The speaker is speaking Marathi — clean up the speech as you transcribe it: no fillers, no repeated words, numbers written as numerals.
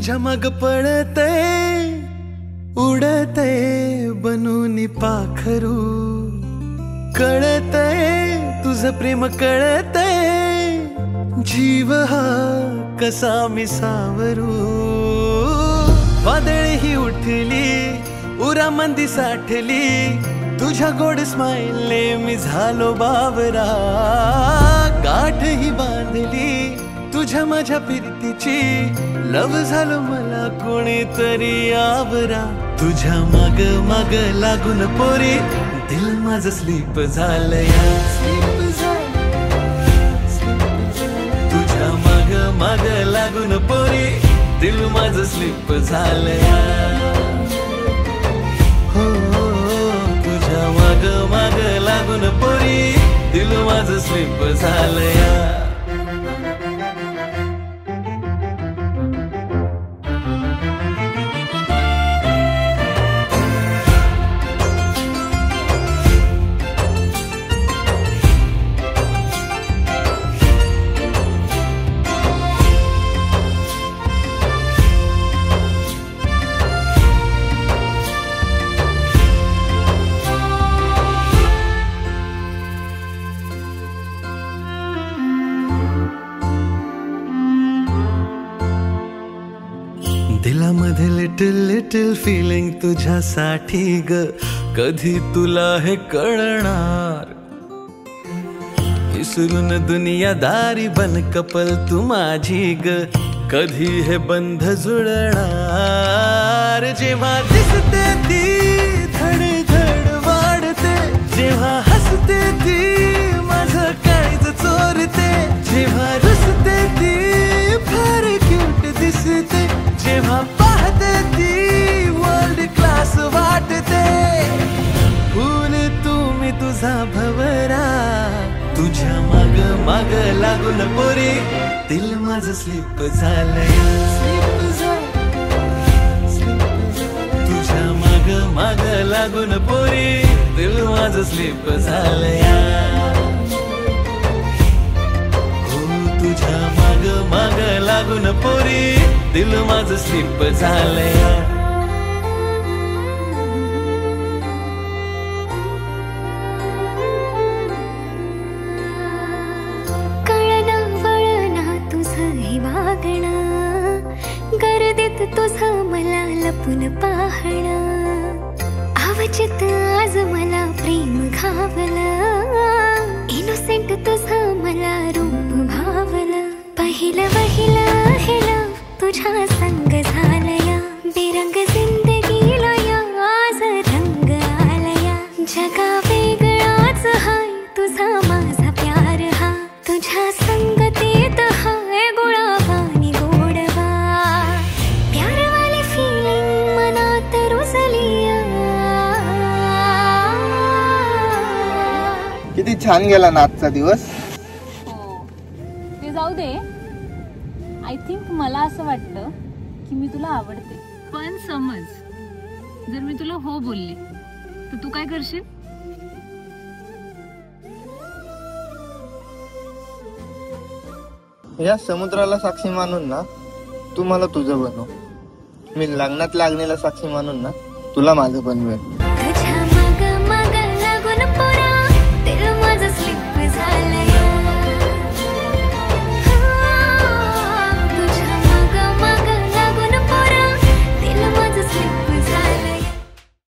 तुझ्या मग पळते उडते बनून पाखरू, कळते तुझं प्रेम कळते जीव हा कसा मी सावरू। वादळ ही उठली उरामंदी साठली तुझ्या गोड स्माईलने मी झालो बावरा। गाठ ही बांधली तुझ्या माझ्या प्रीतीची, लव झालो मला कोणीतरी आवरा। तुझ्या माग माग लागून पोरी दिल माझं स्लीप झालंया, तुझ्या माग माग लागून पोरी दिल माझं स्लीप झालंया। हो तुझ्या माग माग लागून पोरी दिल माझं स्लीप झालंया। दिलामध्ये लिटिल लिटिल फिलिंग तुझ्यासाठी ग, कधी तुला हे कळणार। विसरून दुनियादारी बन कपल तू माझी ग, कधी हे बंध जुळणार। जेव्हा दिसते ती धड धड वाढते, जेव्हा हसते ती माझं काळीज चोरते, जेव्हा रुसते ती फार क्यूट दिसते, जेव्हा पाहते ती वर्ल्ड क्लास वाटते। फूल तुम्ही तुझा भवरा, तुझ्या माग माग लागून पोरी दिल माझं स्लीप झालंया, तुझ्या माग माग लागून पोरी दिल माझं स्लीप झालंया। हो तुझ्या माग माग लागून पोरी दिल माझं स्लीप झालंया। कळना वळना तुझं हे वागणं, गर्दीत तुझं मला लपून पाहणं, अवचित आज मला प्रेम घावलं, इनोसेंट तुझं मला रूप भावलं। पहिलं वहिलं हेला तुझ्या संग झालया, बेरंग जिंदगीला या आज रंग आलया। जगा वेगळाच हाय तुझा माझा प्यार हा, तुझ्या संगतीत हाय गुळावानी गोडवा। प्यारवाली फिलिंग मनात रुजलिया। किती छान गेला ना आजचा दिवस। हो ते जाऊ दे, आय थिंक मला असं वाटतं की मी तुला आवडते, पण समज जर मी तुला हो बोलले तर तू काय करशील? या समुद्राला साक्षी मानून ना तू मला तुझं बनव, मी लग्नात लागणीला साक्षी मानून ना तुला माझं बनवेल।